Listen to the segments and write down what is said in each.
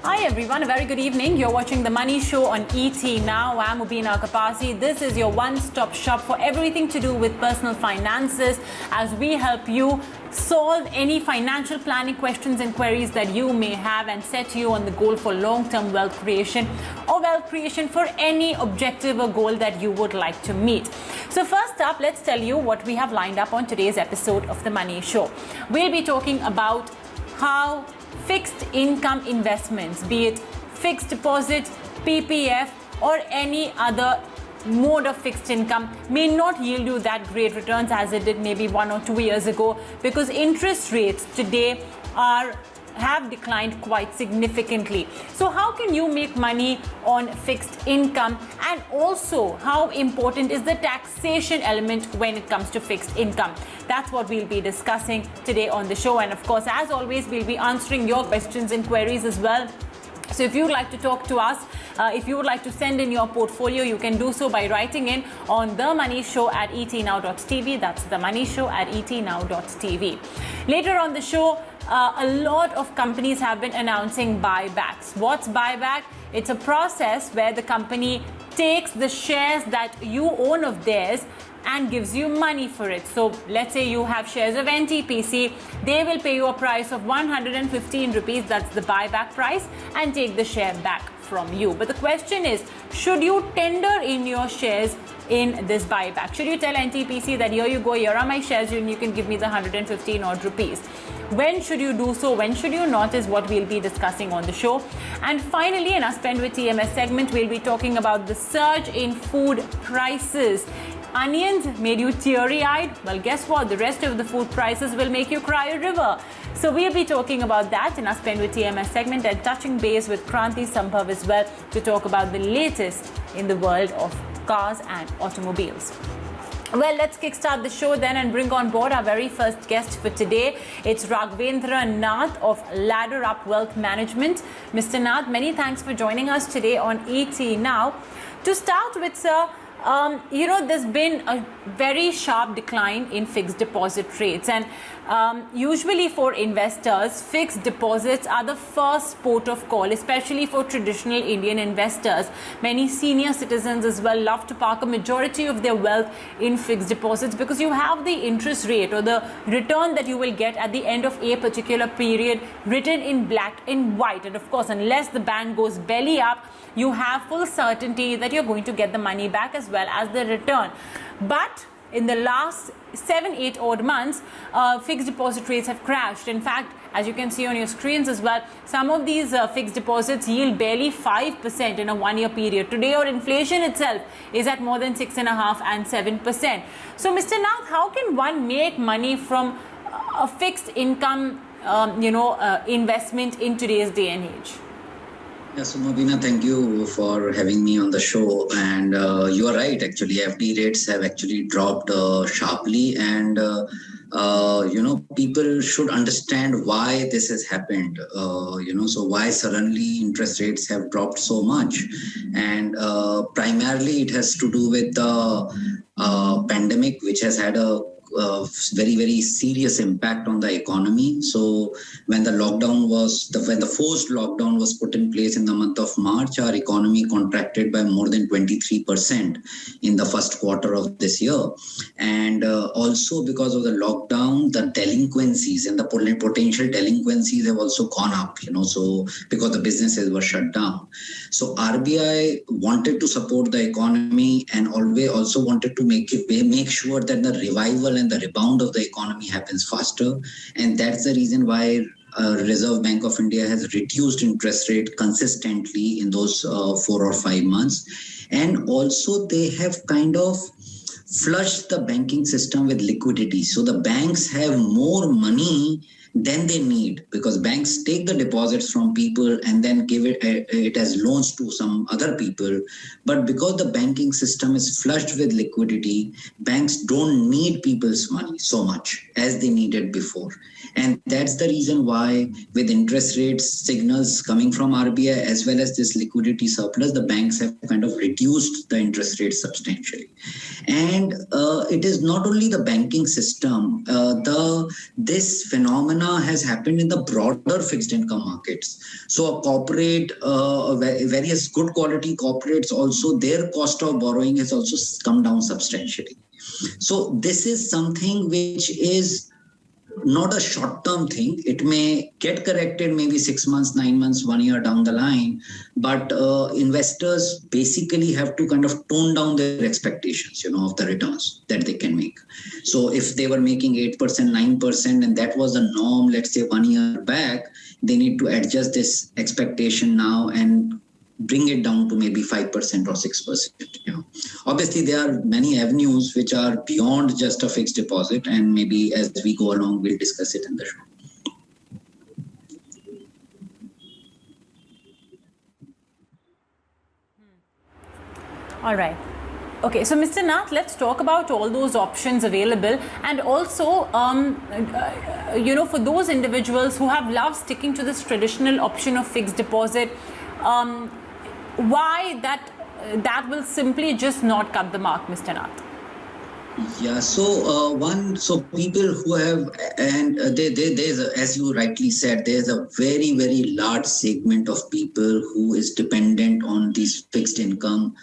Hi everyone, a very good evening. You're watching The Money Show on ET Now. I'm Mubina Kapasi. This is your one-stop shop for everything to do with personal finances as we help you solve any financial planning questions and queries that you may have and set you on the goal for long-term wealth creation or wealth creation for any objective or goal that you would like to meet. So first up, let's tell you what we have lined up on today's episode of The Money Show. We'll be talking about how fixed income investments, be it fixed deposit, PPF, or any other mode of fixed income, may not yield you that great returns as it did maybe 1 or 2 years ago, because interest rates today have declined quite significantly. So how can you make money on fixed income, and also how important is the taxation element when it comes to fixed income? That's what we'll be discussing today on the show, and of course, as always, we'll be answering your questions and queries as well. So if you'd like to talk to us, if you would like to send in your portfolio, you can do so by writing in on themoneyshow@etnow.tv. That's themoneyshow@etnow.tv. Later on the show, a lot of companies have been announcing buybacks. What's buyback? It's a process where the company takes the shares that you own of theirs and gives you money for it. So let's say you have shares of NTPC, they will pay you a price of 115 rupees, that's the buyback price, and take the share back from you. But the question is, should you tender in your shares in this buyback? Should you tell NTPC that here you go, here are my shares and you can give me the 115 odd rupees? When should you do so? When should you not is what we'll be discussing on the show. And finally, in our Spend with TMS segment, we'll be talking about the surge in food prices. Onions made you teary-eyed? Well, guess what? The rest of the food prices will make you cry a river. So we'll be talking about that in our Spend with TMS segment and touching base with Kranti Sambhav as well to talk about the latest in the world of cars and automobiles. Well, let's kickstart the show then and bring on board our very first guest for today. It's Raghvendra Nath of Ladderup Wealth Management. Mr. Nath, many thanks for joining us today on ET Now. To start with, sir, there's been a very sharp decline in fixed deposit rates, and usually for investors, fixed deposits are the first port of call, especially for traditional Indian investors. Many senior citizens as well love to park a majority of their wealth in fixed deposits because you have the interest rate or the return that you will get at the end of a particular period written in black and white. And of course, unless the bank goes belly up, you have full certainty that you're going to get the money back as well as the return. But in the last 7-8 odd months, fixed deposit rates have crashed. In fact, as you can see on your screens as well, some of these fixed deposits yield barely 5% in a 1-year period. Today, our inflation itself is at more than 6.5% and 7%. So, Mr. Nath, how can one make money from a fixed income, investment in today's day and age? Yes, so Mubina, thank you for having me on the show. And you are right, actually, FD rates have actually dropped sharply. And, people should understand why this has happened. So why suddenly interest rates have dropped so much. And primarily it has to do with the pandemic, which has had a very, very serious impact on the economy. So when the forced lockdown was put in place in the month of March, our economy contracted by more than 23% in the first quarter of this year. And also because of the lockdown, the delinquencies and the potential delinquencies have also gone up, so because the businesses were shut down. So RBI wanted to support the economy and always also wanted to make sure that the revival and the rebound of the economy happens faster. And that's the reason why Reserve Bank of India has reduced interest rate consistently in those 4 or 5 months. And also they have kind of flushed the banking system with liquidity. So the banks have more money than they need, because banks take the deposits from people and then give it as loans to some other people. But because the banking system is flushed with liquidity, banks don't need people's money so much as they needed before. And that's the reason why, with interest rates signals coming from RBI as well as this liquidity surplus, the banks have kind of reduced the interest rates substantially. And it is not only the banking system, the this phenomena has happened in the broader fixed income markets. So a corporate, various good quality corporates also, their cost of borrowing has also come down substantially. So this is something which is not a short-term thing. It may get corrected maybe 6 months, 9 months, 1 year down the line, but investors basically have to kind of tone down their expectations, of the returns that they can make. So if they were making 8%, 9%, and that was the norm, let's say 1 year back, they need to adjust this expectation now and bring it down to maybe 5% or 6%. Obviously, there are many avenues which are beyond just a fixed deposit, and maybe as we go along, we'll discuss it in the show. All right. Okay, so Mr. Nath, let's talk about all those options available, and also, for those individuals who have loved sticking to this traditional option of fixed deposit, why that will simply just not cut the mark, Mr. Nath? Yeah, so people who have, and there's as you rightly said, there's a very, very large segment of people who is dependent on these fixed income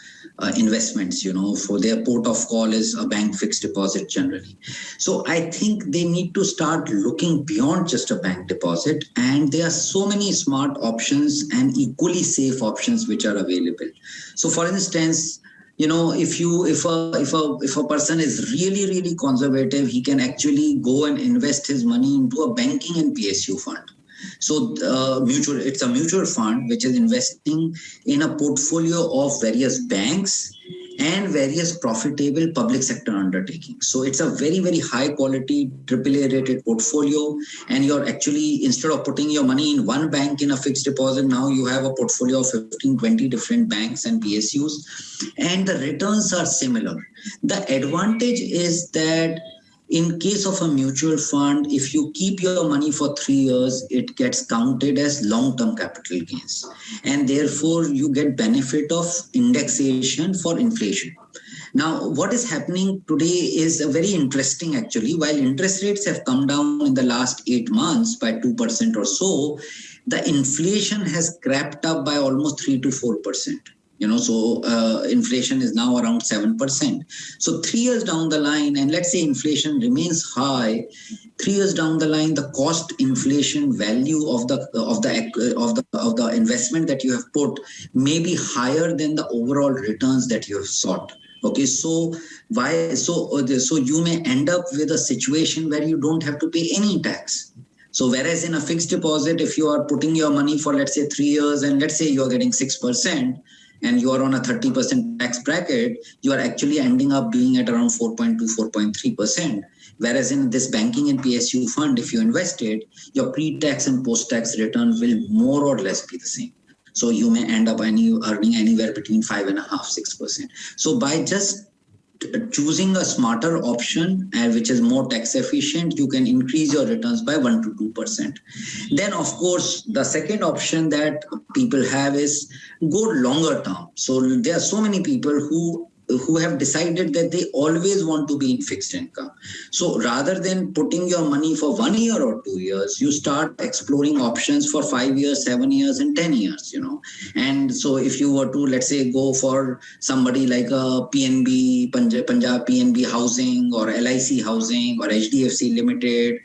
investments, for their port of call is a bank fixed deposit generally. So I think they need to start looking beyond just a bank deposit, and there are so many smart options and equally safe options which are available. So for instance, if a person is really, really conservative, he can actually go and invest his money into a banking and PSU fund. So it's a mutual fund which is investing in a portfolio of various banks and various profitable public sector undertakings. So it's a very, very high quality AAA rated portfolio, and you're actually, instead of putting your money in one bank in a fixed deposit, now you have a portfolio of 15, 20 different banks and PSUs, and the returns are similar. The advantage is that in case of a mutual fund, if you keep your money for 3 years, it gets counted as long-term capital gains. And therefore, you get benefit of indexation for inflation. Now, what is happening today is very interesting, actually. While interest rates have come down in the last 8 months by 2% or so, the inflation has crept up by almost 3 to 4%. Inflation is now around 7%. So 3 years down the line, and let's say inflation remains high, 3 years down the line, the cost inflation value of the investment that you have put may be higher than the overall returns that you have sought. Okay, so you may end up with a situation where you don't have to pay any tax. So whereas in a fixed deposit, if you are putting your money for, let's say, 3 years, and let's say you are getting 6%, and you are on a 30% tax bracket, you are actually ending up being at around 4.2, 4.3%. Whereas in this banking and PSU fund, if you invested, your pre-tax and post-tax return will more or less be the same. So you may end up earning anywhere between 5.5%, 6%. So by just choosing a smarter option, which is more tax efficient, you can increase your returns by 1 to 2%. Then, of course, the second option that people have is go longer term. So there are so many people who have decided that they always want to be in fixed income. So rather than putting your money for 1 year or 2 years, you start exploring options for 5 years, 7 years, and 10 years, And so if you were to, let's say, go for somebody like a PNB, Punjab PNB Housing, or LIC Housing, or HDFC Limited,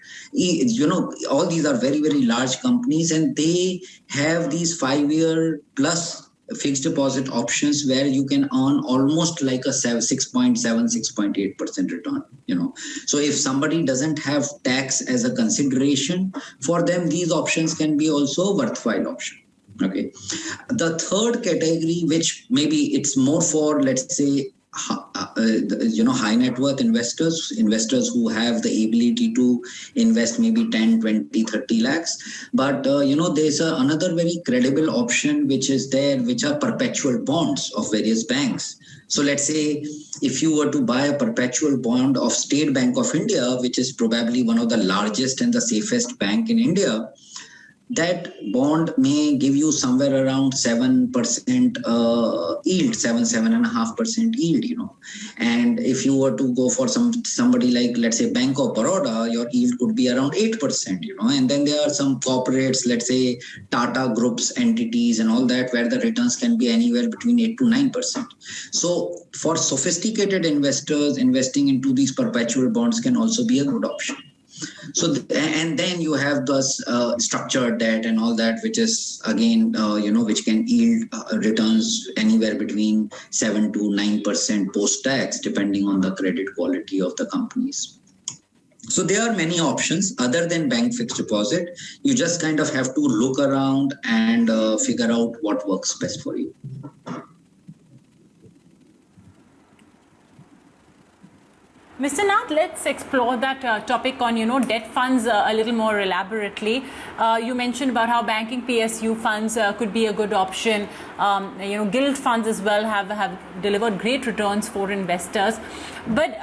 all these are very, very large companies, and they have these 5-year plus fixed deposit options where you can earn almost like a 6.7, 6.8% return, So if somebody doesn't have tax as a consideration, for them, these options can be also a worthwhile option. Okay. The third category, which maybe it's more for, let's say, high net worth investors who have the ability to invest maybe 10, 20, 30 lakhs. But, there's another very credible option which is there, which are perpetual bonds of various banks. So let's say if you were to buy a perpetual bond of State Bank of India, which is probably one of the largest and the safest bank in India, that bond may give you somewhere around 7% yield, 7.5% yield, And if you were to go for somebody like, let's say, Bank of Baroda, your yield could be be around 8%, and then there are some corporates, let's say Tata Group's entities and all that, where the returns can be anywhere between 8 to 9%. So for sophisticated investors, investing into these perpetual bonds can also be a good option. So, and then you have those structured debt and all that, which is again, which can yield returns anywhere between 7 to 9% post-tax, depending on the credit quality of the companies. So there are many options other than bank fixed deposit. You just kind of have to look around and figure out what works best for you. Mr. Nath, let's explore that topic on, debt funds a little more elaborately. You mentioned about how banking PSU funds could be a good option. Gilt funds as well have delivered great returns for investors. But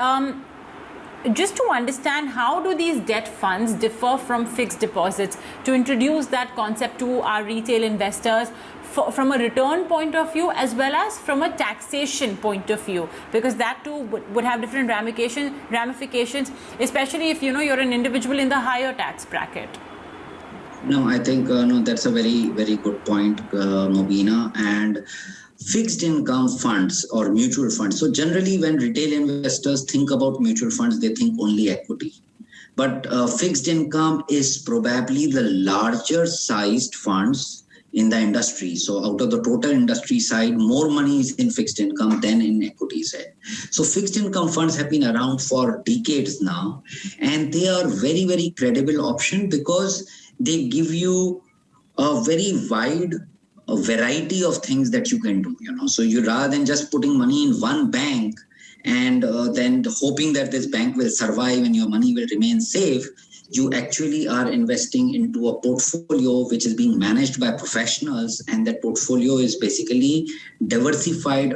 just to understand, how do these debt funds differ from fixed deposits, to introduce that concept to our retail investors from a return point of view as well as from a taxation point of view, because that too would have different ramifications, especially if you're an individual in the higher tax bracket. No, I think that's a very, very good point, Mobina. And fixed income funds or mutual funds. So generally when retail investors think about mutual funds, they think only equity. But fixed income is probably the larger sized funds in the industry. So out of the total industry side, more money is in fixed income than in equity side. So fixed income funds have been around for decades now, and they are very, very credible option because they give you a very wide variety of things that you can do. So you, rather than just putting money in one bank and then hoping that this bank will survive and your money will remain safe, you actually are investing into a portfolio which is being managed by professionals, and that portfolio is basically diversified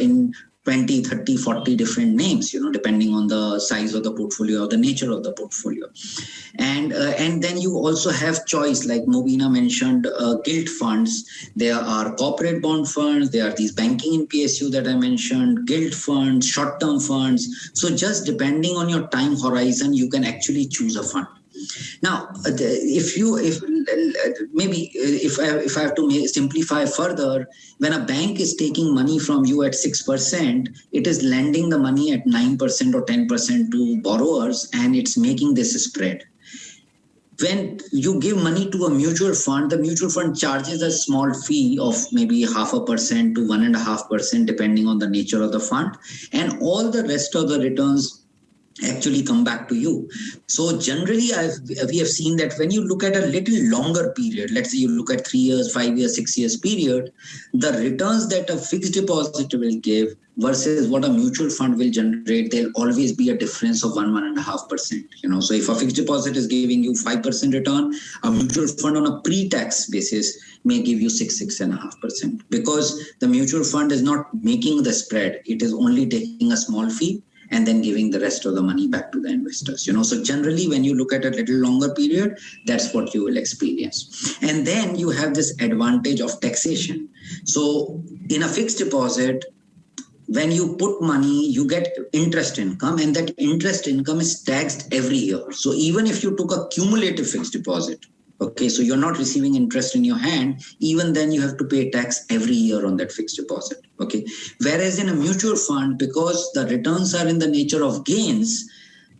in 20, 30, 40 different names, depending on the size of the portfolio or the nature of the portfolio. And then you also have choice, like Mobina mentioned, gilt funds. There are corporate bond funds. There are these banking in PSU that I mentioned, gilt funds, short-term funds. So just depending on your time horizon, you can actually choose a fund. Now, if I have to simplify further, when a bank is taking money from you at 6%, it is lending the money at 9% or 10% to borrowers, and it's making this spread. When you give money to a mutual fund, the mutual fund charges a small fee of maybe 0.5% to 1.5%, depending on the nature of the fund, and all the rest of the returns actually come back to you. So generally, we have seen that when you look at a little longer period, let's say you look at 3 years, 5 years, 6 years period, the returns that a fixed deposit will give versus what a mutual fund will generate, there'll always be a difference of 1.5%. So if a fixed deposit is giving you 5% return, a mutual fund on a pre-tax basis may give you 6.5%, because the mutual fund is not making the spread. It is only taking a small fee and then giving the rest of the money back to the investors. So generally, when you look at a little longer period, that's what you will experience. And then you have this advantage of taxation. So in a fixed deposit, when you put money, you get interest income, and that interest income is taxed every year. So even if you took a cumulative fixed deposit, okay, so you're not receiving interest in your hand, even then you have to pay tax every year on that fixed deposit. Okay, whereas in a mutual fund, because the returns are in the nature of gains,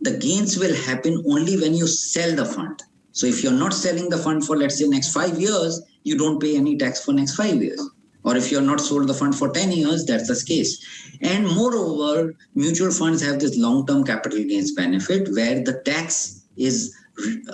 the gains will happen only when you sell the fund. So if you're not selling the fund for, let's say, next 5 years, you don't pay any tax for next 5 years. Or if you're not sold the fund for 10 years, that's the case. And moreover, mutual funds have this long-term capital gains benefit where the tax is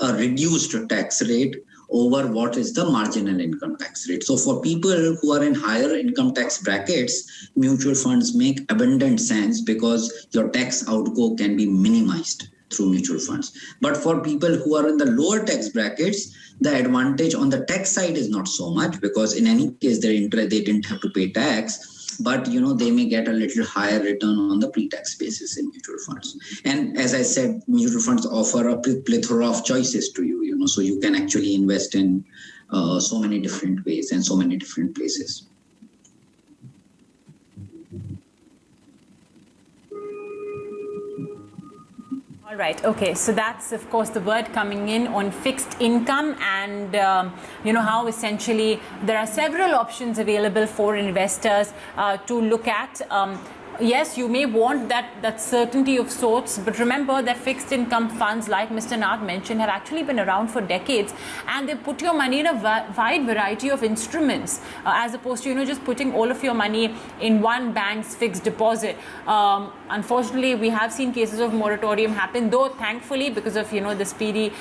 a reduced tax rate over what is the marginal income tax rate. So for people who are in higher income tax brackets, mutual funds make abundant sense because your tax outgo can be minimized through mutual funds. But for people who are in the lower tax brackets, the advantage on the tax side is not so much, because in any case, they didn't have to pay tax. But they may get a little higher return on the pre-tax basis in mutual funds. And as I said, mutual funds offer a plethora of choices to you. So you can actually invest in so many different ways and so many different places. All right. Okay. So that's, of course, the word coming in on fixed income, and how essentially there are several options available for investors to look at. Yes, you may want that certainty of sorts, but remember that fixed income funds, like Mr. Nath mentioned, have actually been around for decades, and they put your money in a wide variety of instruments, as opposed to just putting all of your money in one bank's fixed deposit. Unfortunately, we have seen cases of moratorium happen, though thankfully, because of the speedy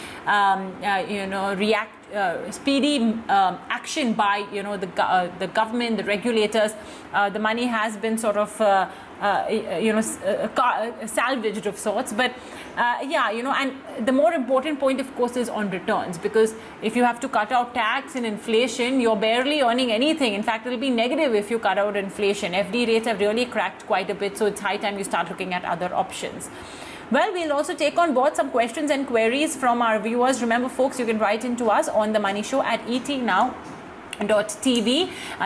speedy action by the government, the regulators, the money has been sort of salvaged of sorts. But and the more important point, of course, is on returns, because if you have to cut out tax and inflation, you're barely earning anything. In fact, it'll be negative if you cut out inflation. FD rates have really cracked quite a bit, so it's high time you start looking at other options. Well, we'll also take on board some questions and queries from our viewers. Remember, folks, you can write into us on The Money Show at etnow.tv.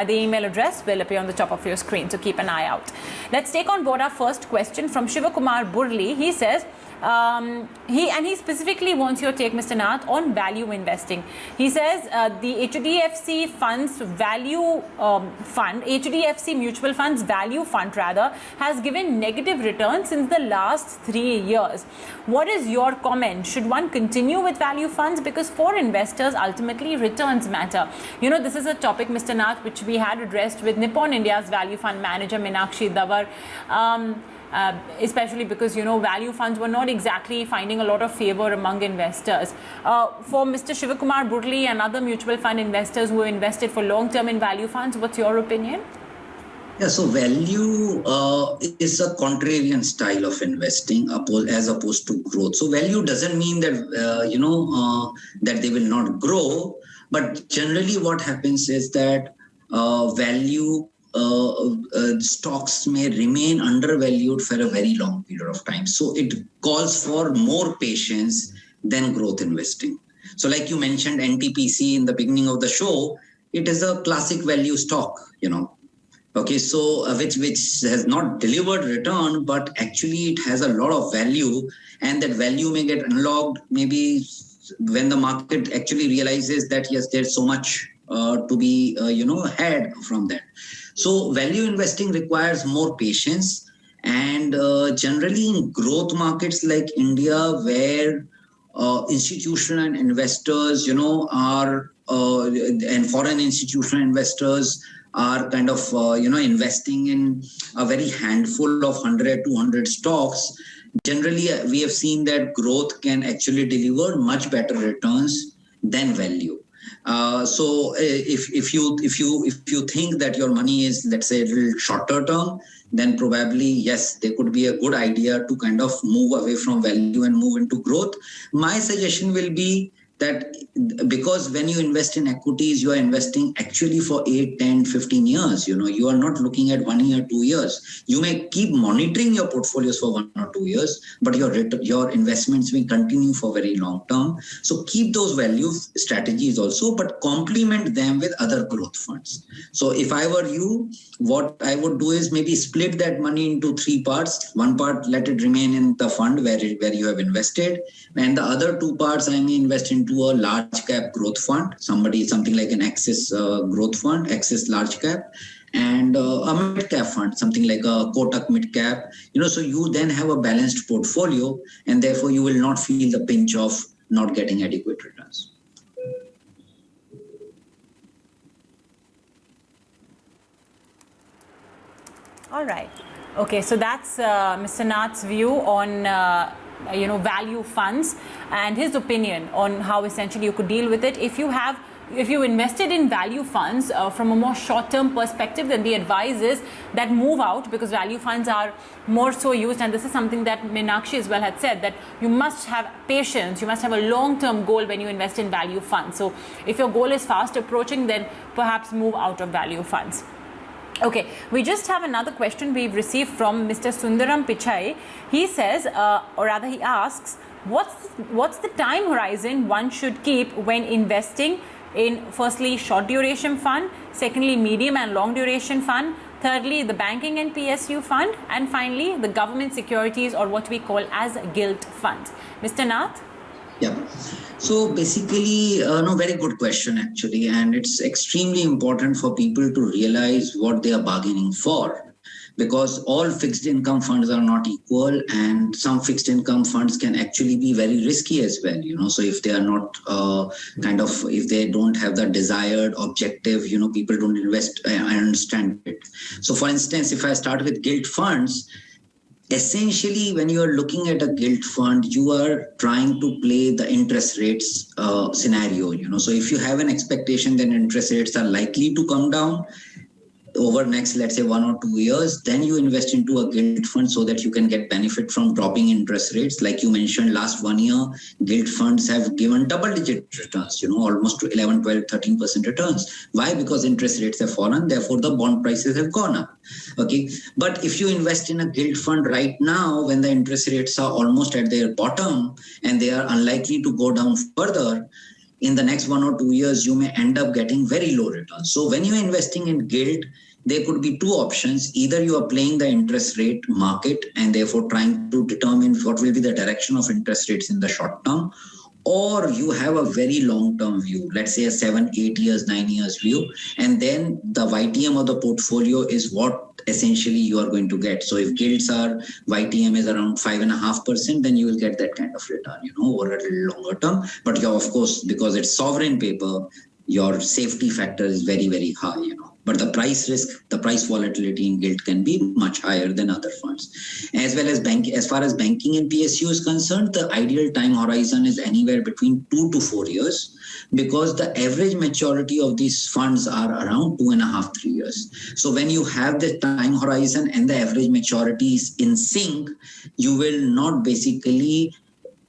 The email address will appear on the top of your screen, so keep an eye out. Let's take on board our first question from Shivakumar Burli. He says, he specifically wants your take, Mr. Nath, on value investing. He says the HDFC funds value fund, HDFC mutual funds value fund rather, has given negative returns since the last 3 years. What is your comment? Should one continue with value funds? Because for investors, ultimately returns matter. This is a topic, Mr. Nath, which we had addressed with Nippon India's value fund manager Meenakshi Davar. Especially because value funds were not exactly finding a lot of favor among investors. For Mr. Shivakumar Burli and other mutual fund investors who invested for long term in value funds, what's your opinion? Yeah, so value is a contrarian style of investing as opposed to growth. So value doesn't mean that that they will not grow, but generally what happens is that value stocks may remain undervalued for a very long period of time. So it calls for more patience than growth investing. So like you mentioned NTPC in the beginning of the show, it is a classic value stock, Okay, so which has not delivered return, but actually it has a lot of value, and that value may get unlocked maybe when the market actually realizes that yes, there's so much to be had from that. So value investing requires more patience, and generally in growth markets like India, where institutional investors, are and foreign institutional investors are kind of investing in a very handful of 100, 200 stocks. Generally, we have seen that growth can actually deliver much better returns than value. So if you think that your money is, let's say, a little shorter term, then probably yes, there could be a good idea to kind of move away from value and move into growth. My suggestion will be that because when you invest in equities, you are investing actually for 8, 10, 15 years. You are not looking at 1 year, 2 years. You may keep monitoring your portfolios for 1 or 2 years, but your investments will continue for very long term. So keep those value strategies also, but complement them with other growth funds. So if I were you, what I would do is maybe split that money into 3 parts. One part, let it remain in the fund where you have invested, and the other 2 parts I may invest into a large cap growth fund, something like an Axis growth fund, Axis large cap, and a mid cap fund, something like a Kotak mid cap. So you then have a balanced portfolio, and therefore you will not feel the pinch of not getting adequate returns. All right. Okay, so that's Mr. Nath's view on value funds and his opinion on how essentially you could deal with it. If you invested in value funds from a more short-term perspective, then the advice is that move out, because value funds are more so used, and this is something that Meenakshi as well had said, that you must have patience, you must have a long-term goal when you invest in value funds. So if your goal is fast approaching, then perhaps move out of value funds. Okay, we just have another question we've received from Mr. Sundaram Pichai. He says, or rather he asks, what's the time horizon one should keep when investing in, firstly, short duration fund, secondly, medium and long duration fund, Thirdly, the banking and PSU fund. And finally, the government securities, or what we call as gilt funds. Mr. Nath? Yeah. So basically, no, very good question actually. And it's extremely important for people to realize what they are bargaining for, because all fixed income funds are not equal, and some fixed income funds can actually be very risky as well, so if they are not if they don't have the desired objective, people don't invest. I understand it. So for instance, if I start with gilt funds, essentially when you are looking at a gilt fund, you are trying to play the interest rates scenario. So if you have an expectation that interest rates are likely to come down over next, let's say 1 or 2 years, then you invest into a gilt fund so that you can get benefit from dropping interest rates. Like you mentioned, last 1 year, gilt funds have given double-digit returns, almost to 11, 12, 13% returns. Why? Because interest rates have fallen, therefore the bond prices have gone up. Okay, but if you invest in a gilt fund right now, when the interest rates are almost at their bottom and they are unlikely to go down further, in the next 1 or 2 years, you may end up getting very low returns. So when you're investing in gilt, there could be two options. Either you are playing the interest rate market and therefore trying to determine what will be the direction of interest rates in the short term, or you have a very long-term view, let's say a 7, 8 years, 9 years view, and then the YTM of the portfolio is what essentially you are going to get. So if gilts are, YTM is around 5.5%, then you will get that kind of return, over a little longer term. But of course, because it's sovereign paper, your safety factor is very, very high, But the price risk, the price volatility in gilt can be much higher than other funds. As well as as far as banking and PSU is concerned, the ideal time horizon is anywhere between 2 to 4 years, because the average maturity of these funds are around 2.5, 3 years. So when you have the time horizon and the average maturity is in sync, you will not basically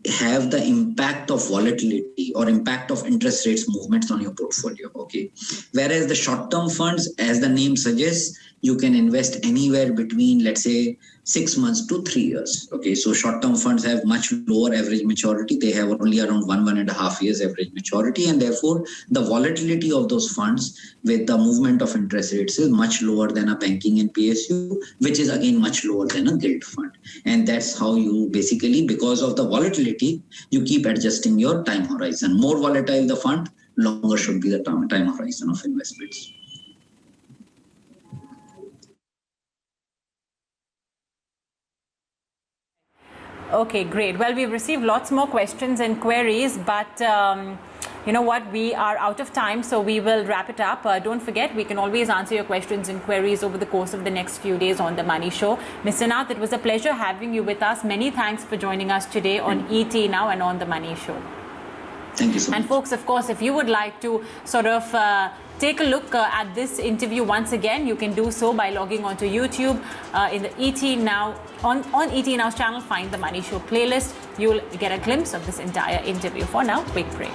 have the impact of volatility or impact of interest rates movements on your portfolio. Okay. Whereas the short-term funds, as the name suggests, you can invest anywhere between, let's say, 6 months to 3 years. Okay. So short-term funds have much lower average maturity. They have only around 1.5 years average maturity. And therefore, the volatility of those funds with the movement of interest rates is much lower than a banking and PSU, which is again much lower than a gilt fund. And that's how you basically, because of the volatility, you keep adjusting your time horizon. More volatile the fund, longer should be the time horizon of investments. Okay, great. Well, we've received lots more questions and queries, but you know what? We are out of time, so we will wrap it up. Don't forget, we can always answer your questions and queries over the course of the next few days on The Money Show. Mr. Nath, it was a pleasure having you with us. Many thanks for joining us today on ET Now and on The Money Show. Thank you so much. And folks, of course, if you would like to sort of take a look at this interview once again, you can do so by logging onto YouTube in the ET Now, on ET Now's channel, find The Money Show playlist. You'll get a glimpse of this entire interview. For now, quick break.